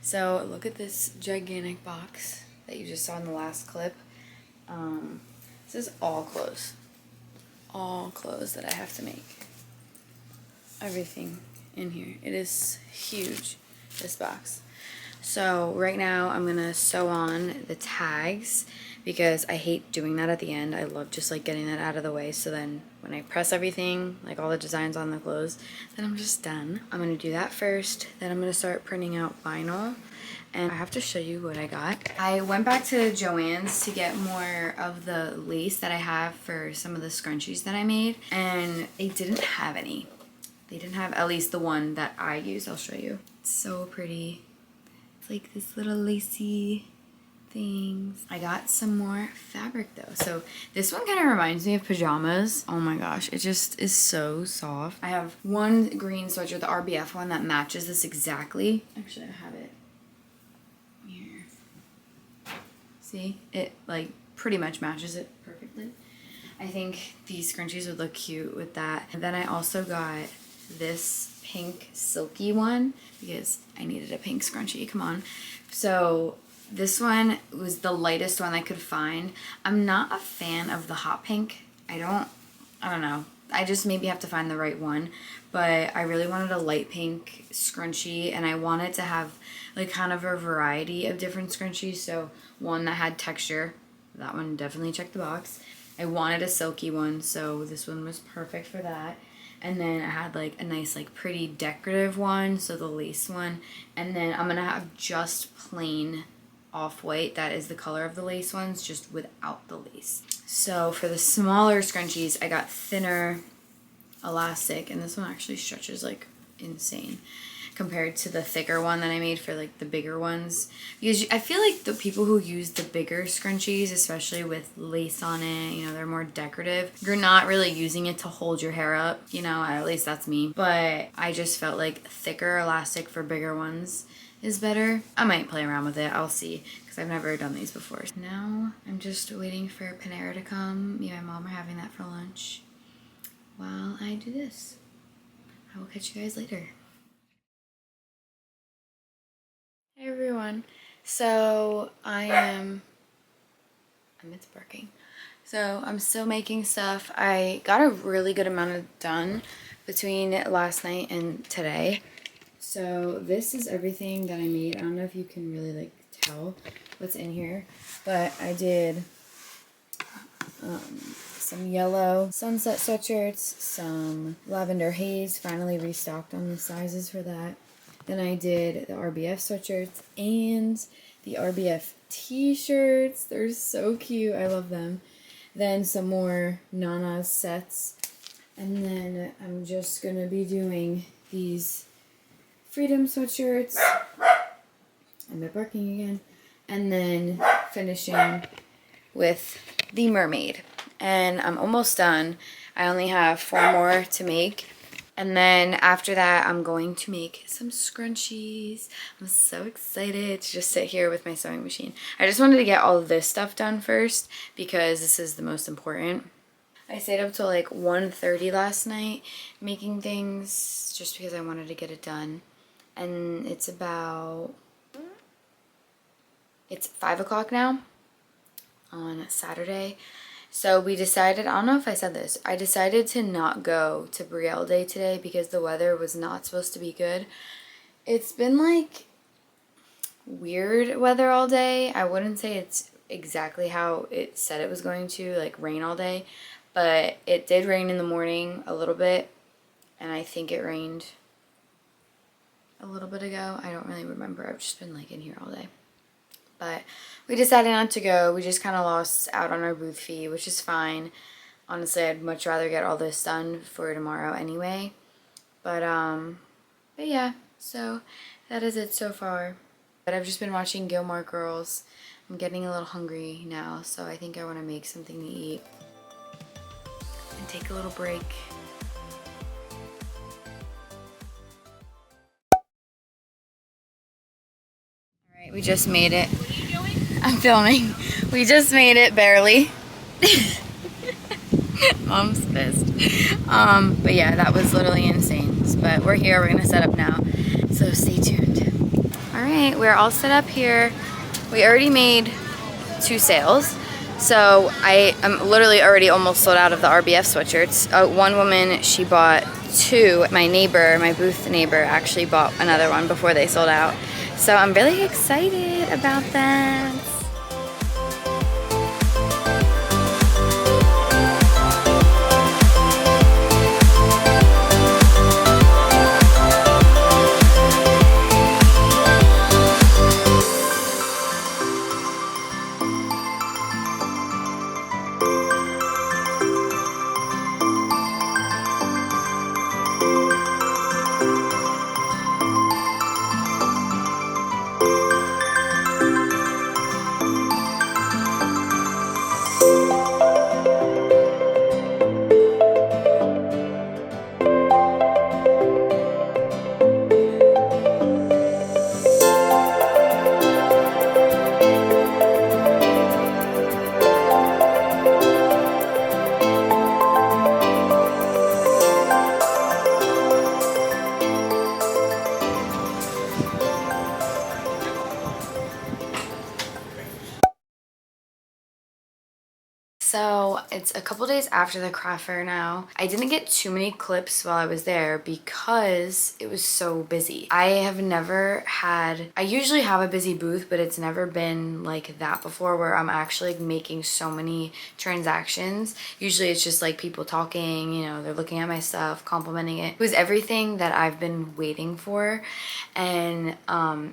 So look at this gigantic box that you just saw in the last clip. This is all clothes that I have to make. Everything in here. It is huge, this box. So right now I'm gonna sew on the tags because I hate doing that at the end. I love just like getting that out of the way, so then when I press everything, like all the designs on the clothes, then I'm just done. I'm gonna do that first, then I'm gonna start printing out vinyl, and I have to show you what I got. I went back to Joann's to get more of the lace that I have for some of the scrunchies that I made, and they didn't have any. They didn't have at least the one that I use. I'll show you. It's so pretty. It's like this little lacy things. I got some more fabric though. So this one kind of reminds me of pajamas. Oh my gosh, it just is so soft. I have one green sweatshirt, the R.B.F one, that matches this exactly. Actually, I have it here. See? It like pretty much matches it perfectly. I think these scrunchies would look cute with that. And then I also got this pink silky one because I needed a pink scrunchie. Come on. So this one was the lightest one I could find. I'm not a fan of the hot pink. I don't know. I just maybe have to find the right one. But I really wanted a light pink scrunchie, and I wanted to have like kind of a variety of different scrunchies. So one that had texture. That one definitely checked the box. I wanted a silky one, so this one was perfect for that. And then I had like a nice like pretty decorative one, so the lace one. And then I'm gonna have just plain off-white, that is the color of the lace ones, just without the lace. So for the smaller scrunchies, I got thinner elastic, and this one actually stretches like insane compared to the thicker one that I made for like the bigger ones, because I feel like the people who use the bigger scrunchies, especially with lace on it, you know, they're more decorative. You're not really using it to hold your hair up, you know, at least that's me. But I just felt like thicker elastic for bigger ones is better. I might play around with it, I'll see, because I've never done these before. Now I'm just waiting for 𝒞ℴ𝓃𝓉𝓶 to come. Me and my mom are having that for lunch while I do this. I will catch you guys later. Hey everyone, so it's barking. So I'm still making stuff. I got a really good amount done between last night and today. So this is everything that I made. I don't know if you can really like tell what's in here, but I did some yellow sunset sweatshirts, some lavender haze, finally restocked on the sizes for that. Then I did the R.B.F sweatshirts and the R.B.F t-shirts. They're so cute. I love them. Then some more Nana sets. And then I'm just going to be doing these Freedom sweatshirts. I'm barking again. And then finishing with the mermaid. And I'm almost done. I only have 4 more to make. And then after that, I'm going to make some scrunchies. I'm so excited to just sit here with my sewing machine. I just wanted to get all of this stuff done first because this is the most important. I stayed up till like 1:30 last night making things just because I wanted to get it done. And it's 5 o'clock now on Saturday. So we decided, I don't know if I said this, I decided to not go to 𝒞ℴ𝓃𝓉𝓶 Day today because the weather was not supposed to be good. It's been like weird weather all day. I wouldn't say it's exactly how it said it was going to, like rain all day, but it did rain in the morning a little bit, and I think it rained a little bit ago. I don't really remember. I've just been like in here all day. But we decided not to go. We just kind of lost out on our booth fee, which is fine. Honestly, I'd much rather get all this done for tomorrow anyway. But yeah, so that is it so far. But I've just been watching Gilmore Girls. I'm getting a little hungry now, so I think I want to make something to eat and take a little break. We just made it. What are you doing? I'm filming. We just made it, barely. Mom's pissed. But yeah, that was literally insane. But we're here, we're gonna set up now. So stay tuned. All right, we're all set up here. We already made 2 sales. So I am literally already almost sold out of the R.B.F sweatshirts. One woman, she bought 2. My neighbor, my booth neighbor, actually bought another one before they sold out. So I'm really excited about that. So it's a couple days after the craft fair now. I didn't get too many clips while I was there because it was so busy. I usually have a busy booth, but it's never been like that before where I'm actually like making so many transactions. Usually it's just like people talking, you know, they're looking at my stuff, complimenting it. It was everything that I've been waiting for, and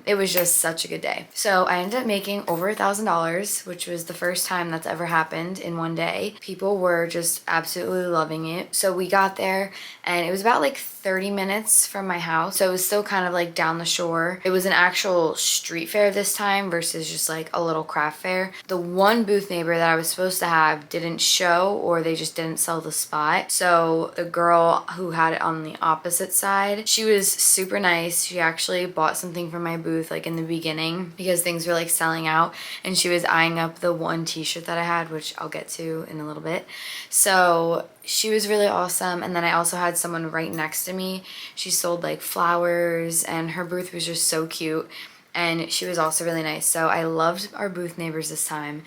it was just such a good day. So I ended up making over $1,000, which was the first time that's ever happened in one day. People were just absolutely loving it. So we got there and it was about like 30 minutes from my house. So it was still kind of like down the shore. It was an actual street fair this time versus just like a little craft fair. The one booth neighbor that I was supposed to have didn't show, or they just didn't sell the spot. So the girl who had it on the opposite side, she was super nice. She actually bought something from my booth like in the beginning because things were like selling out, and she was eyeing up the one t-shirt that I had, which I'll get to in a little bit. So she was really awesome. And then I also had someone right next to me. She sold like flowers, and her booth was just so cute, and she was also really nice. So I loved our booth neighbors this time.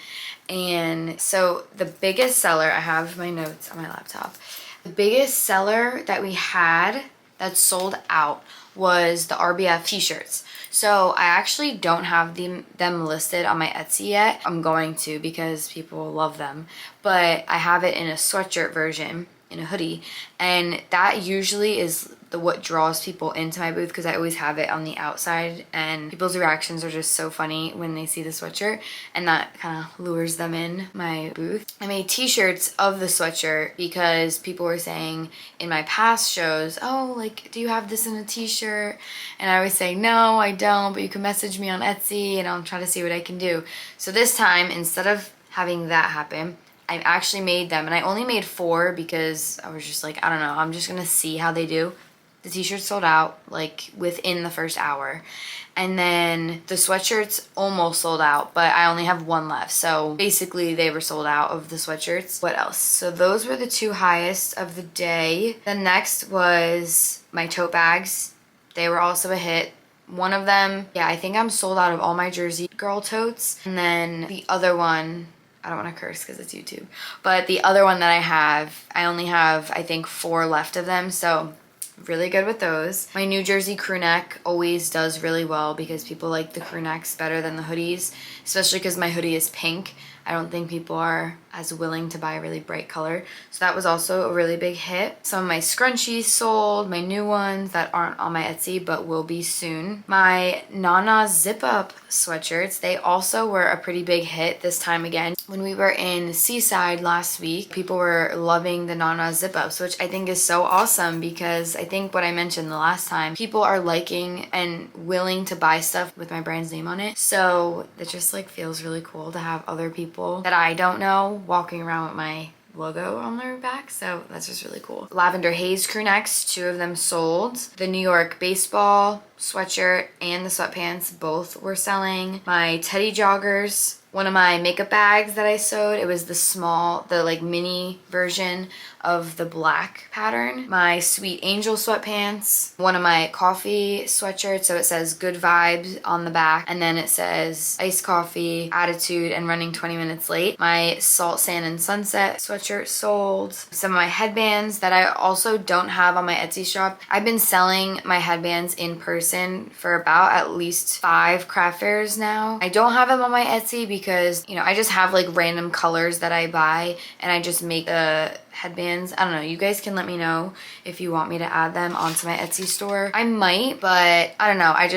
And so the biggest seller, I have my notes on my laptop, the biggest seller that we had that sold out was the R.B.F t-shirts. So I actually don't have them listed on my Etsy yet. I'm going to, because people love them. But I have it in a sweatshirt version, in a hoodie, and that usually is what draws people into my booth because I always have it on the outside, and people's reactions are just so funny when they see the sweatshirt, and that kind of lures them in my booth. I made t-shirts of the sweatshirt because people were saying in my past shows, oh, like, do you have this in a t-shirt? And I always say, no, I don't, but you can message me on Etsy and I'll try to see what I can do. So this time, instead of having that happen, I actually made them, and I only made 4 because I was just like, I don't know, I'm just gonna see how they do. The t-shirts sold out like within the first hour, and then the sweatshirts almost sold out, but I only have 1 left. So basically they were sold out of the sweatshirts. What else? So those were the 2 highest of the day. The next was my tote bags. They were also a hit. One of them, yeah, I think I'm sold out of all my Jersey Girl totes. And then the other one, I don't want to curse because it's YouTube, but the other one that I only have, I think, 4 left of them. So really good with those. My New Jersey crew neck always does really well because people like the crew necks better than the hoodies, especially because my hoodie is pink. I don't think people are as willing to buy a really bright color. So that was also a really big hit. Some of my scrunchies sold, my new ones that aren't on my Etsy but will be soon. My Nana zip up sweatshirts, they also were a pretty big hit this time again. When we were in Seaside last week, people were loving the Nana zip ups, which I think is so awesome because I think what I mentioned the last time, people are liking and willing to buy stuff with my brand's name on it. So it just like feels really cool to have other people that I don't know walking around with my logo on their back. So that's just really cool. Lavender Haze crew necks, 2 of them sold. The New York baseball sweatshirt and the sweatpants both were selling. My teddy joggers, one of my makeup bags that I sewed, it was the like mini version of the black pattern. My Sweet Angel sweatpants, one of my coffee sweatshirts, so it says good vibes on the back, and then it says iced coffee, attitude, and running 20 minutes late. My Salt, Sand, and Sunset sweatshirt sold. Some of my headbands that I also don't have on my Etsy shop. I've been selling my headbands in person for about at least 5 craft fairs now. I don't have them on my Etsy because, you know, I just have like random colors that I buy and I just make the headbands. I don't know, you guys can let me know if you want me to add them onto my Etsy store. I might, but I don't know, I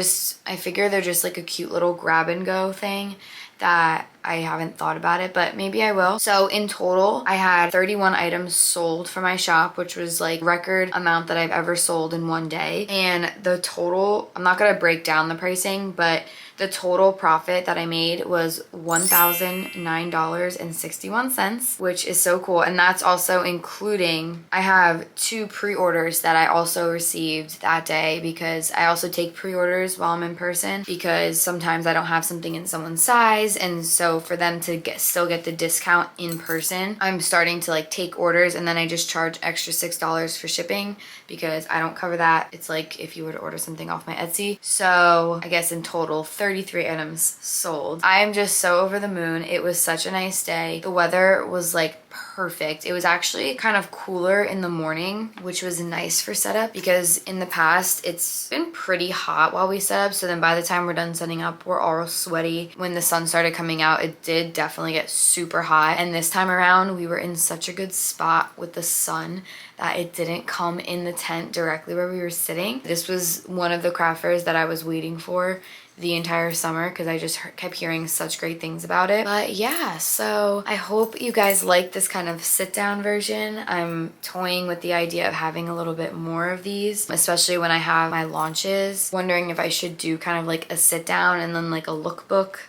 figure they're just like a cute little grab and go thing that I haven't thought about it, but maybe I will. So in total, I had 31 items sold for my shop, which was like record amount that I've ever sold in one day. And the total, I'm not gonna break down the pricing, but the total profit that I made was $1,009.61, which is so cool. And that's also including, I have 2 pre-orders that I also received that day, because I also take pre-orders while I'm in person because sometimes I don't have something in someone's size. And so for them to still get the discount in person, I'm starting to like take orders and then I just charge extra $6 for shipping because I don't cover that. It's like if you were to order something off my Etsy. So I guess in total, 33 items sold. I am just so over the moon. It was such a nice day. The weather was like perfect. It was actually kind of cooler in the morning, which was nice for setup because in the past it's been pretty hot while we set up. So then by the time we're done setting up, we're all sweaty. When the sun started coming out, it did definitely get super hot. And this time around, we were in such a good spot with the sun that it didn't come in the tent directly where we were sitting. This was one of the craft fairs that I was waiting for the entire summer because I just kept hearing such great things about it. But yeah, so I hope you guys like this kind of sit down version. I'm toying with the idea of having a little bit more of these, especially when I have my launches. Wondering if I should do kind of like a sit down and then like a lookbook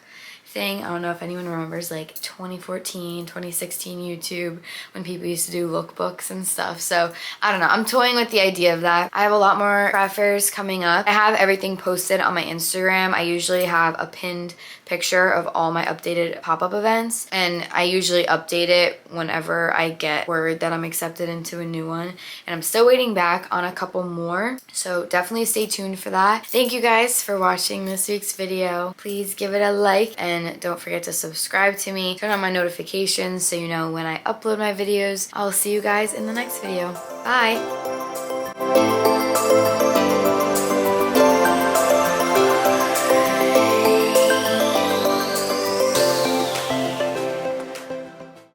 thing. I don't know if anyone remembers like 2014, 2016 YouTube when people used to do lookbooks and stuff. So I don't know, I'm toying with the idea of that. I have a lot more craft fairs coming up. I have everything posted on my Instagram. I usually have a pinned picture of all my updated pop-up events, and I usually update it whenever I get word that I'm accepted into a new one. And I'm still waiting back on a couple more, so definitely stay tuned for that. Thank you guys for watching this week's video. Please give it a like and don't forget to subscribe to me. Turn on my notifications so you know when I upload my videos. I'll see you guys in the next video. Bye!